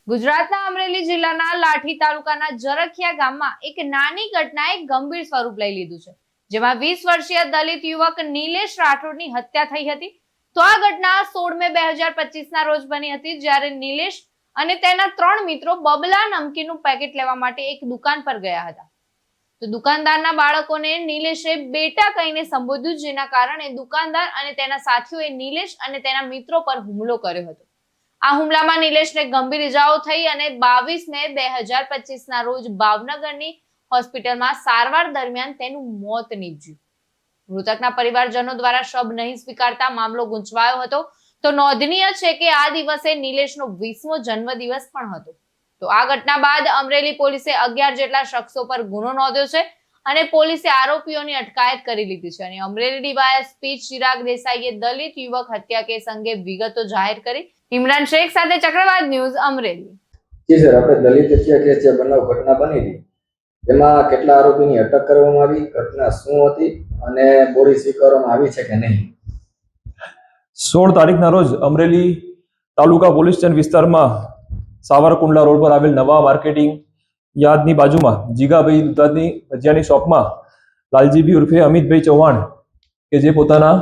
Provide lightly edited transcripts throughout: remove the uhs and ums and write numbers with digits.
ગુજરાતના અમરેલી જિલ્લાના લાઠી તાલુકાના જરખિયા ગામમાં એક નાની ઘટનાએ ગંભીર સ્વરૂપ લઈ લીધું છે, જેમાં 20 વર્ષીય દલિત યુવક નિલેશ રાઠોડની હત્યા થઈ હતી. તો આ ઘટના 16 મે 2025 ના રોજ બની હતી, જ્યારે નિલેશ અને તેના 3 મિત્રો બબલા નમકીનનું પેકેટ લેવા માટે એક દુકાન પર ગયા હતા. તો દુકાનદારના બાળકોને નિલેશે બેટા કહીને સંબોધ્યું, જેના કારણે દુકાનદાર અને તેના સાથીઓએ નિલેશ અને તેના મિત્રો પર હુમલો કર્યો હતો. આ હુમલામાં નિલેશને ગંભીર ઇજાઓ થઈ અને 22 મે 2025 ના રોજ ભાવનગરની હોસ્પિટલમાં સારવાર દરમિયાન તેનું મોત નીપજ્યું. મૃતકના પરિવારજનો દ્વારા શબ નહીં સ્વીકારતા મામલો ગૂંચવાયો હતો. તો નોંધનીય છે કે આ દિવસે નિલેશનો 20મો જન્મદિવસ પણ હતો. તો આ ઘટના બાદ અમરેલી પોલીસે 11 જેટલા શખ્સો પર ગુનો નોંધ્યો છે અને પોલીસે આરોપીઓની અટકાયત કરી લીધી છે. અને અમરેલી ડીવાયએસપી ચિરાગ દેસાઈએ દલિત યુવક હત્યા કેસ અંગે વિગતો જાહેર કરી. ઇમરાન શેખ સાથે ચક્રવાત ન્યૂઝ અમરેલી. જી સર, આપણે દલિત હત્યા કેસ જે બનાવ ઘટના બની હતી એમાં કેટલા આરોપીની અટક કરવામાં આવી, ઘટના શું હતી અને બોડી સ્વીકારવામાં આવી છે કે નહીં? 16 તારીખના રોજ અમરેલી તાલુકા પોલીસ સ્ટેશન વિસ્તારમાં સાવરકુંડલા રોડ પર આવેલ નવા માર્કેટિંગ યાર્ડની બાજુમાં જીગાભાઈ દૂધાની ભજીયાની શોપમાં લાલજીભાઈ ઉર્ફે અમિતભાઈ ચૌહાણ કે જે પોતાના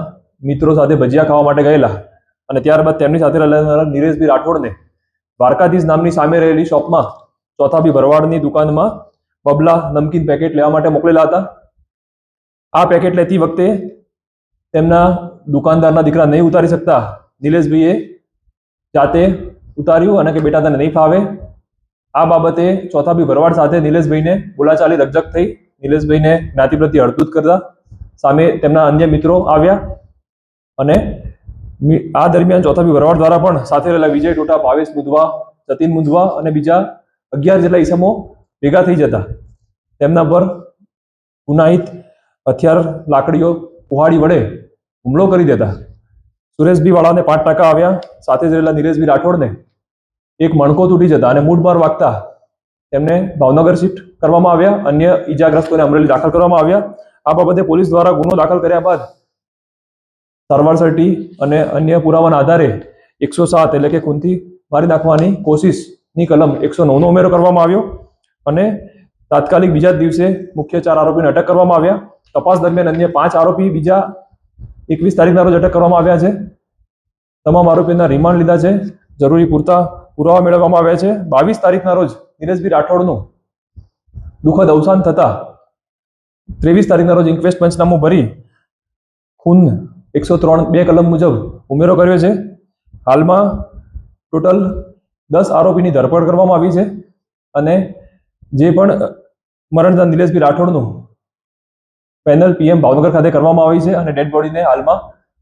મિત્રો સાથે ભજીયા ખાવા માટે ગયેલા અને ત્યારબાદ તેમની સાથે રહેલા નિલેશભાઈ રાઠોડને દ્વારકાધીશ નામની સામે રહેલી શોપમાં ચોથાભાઈ ભરવાડની દુકાનમાં બબલા નમકીન પેકેટ લેવા માટે મોકલેલા હતા. આ પેકેટ લેતી વખતે તેમના દુકાનદારના દીકરા નહીં ઉતારી શકતા નિલેશભાઈએ જાતે ઉતાર્યું અને કે બેટા તને નહીં ફાવે. આ બાબતે ચોથાભાઈ ભરવાડ સાથે નિલેશભાઈને બોલાચાલી રકઝક થઈ. નિલેશભાઈને જ્ઞાતિ પ્રત્યે હળદૂત કરતા સામે તેમના અન્ય મિત્રો આવ્યા અને આ દરમિયાન ચોથાભાઈ ભરવાડ દ્વારા પણ સાથે રહેલા વિજય ટોટા, ભાવેશ મુદવા, જતીન મુદવા અને બીજા 11 જેટલા ઈસમો ભેગા થઈ જતા તેમના પર ગુનાહિત હથિયાર, લાકડીઓ, કુહાડી વડે હુમલો કરી દેતા. સુરેશભાઈ વાળાને 5% આવ્યા. સાથે જ રહેલા નિલેશભાઈ રાઠોડને એક મણકો તૂટી જતા અને મૂઢમાર વાગતા તેમને ભાવનગર શિફ્ટ કરવામાં આવ્યા. અન્ય ઈજાગ્રસ્તોને અમરેલી દાખલ કરવામાં આવ્યા. આ બાબતે પોલીસ દ્વારા ગુનો દાખલ કર્યા બાદ સારવાર સર્ટી અને અન્ય પુરાવાના આધારે 107 એટલે કે ખૂનથી મારી નાખવાની કોશિશની કલમ 109 નો ઉમેરો કરવામાં આવ્યો અને તાત્કાલિક બીજા દિવસે મુખ્ય 4 આરોપીને અટક કરવામાં આવ્યા. તપાસ દરમિયાન અન્ય 5 આરોપી બીજા 21 તારીખના રોજ અટક કરવામાં આવ્યા છે. તમામ આરોપીના રિમાન્ડ લીધા છે. જરૂરી પૂરતા પુરાવા મેળવવામાં આવ્યા છે. 22 તારીખના રોજ નિલેશભાઈ રાઠોડનું દુઃખદ અવસાન થતા 23 તારીખના રોજ ઇન્ક્વેસ્ટ પંચનામું ભરી ખૂન 103(2) કલમ મુજબ ઉમેરો કર્યો છે. હાલમાં ટોટલ 10 આરોપીની ધરપકડ કરવામાં આવી છે અને જે પણ મરણજન નિલેશભાઈ રાઠોડનું પેનલ PM ભાવનગર ખાતે કરવામાં આવી છે અને ડેડ બોડીને હાલમાં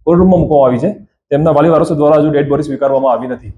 કોર્ટ રૂમમાં મૂકવામાં આવી છે. તેમના વાલી વારસો દ્વારા હજુ ડેડ બોડી સ્વીકારવામાં આવી નથી.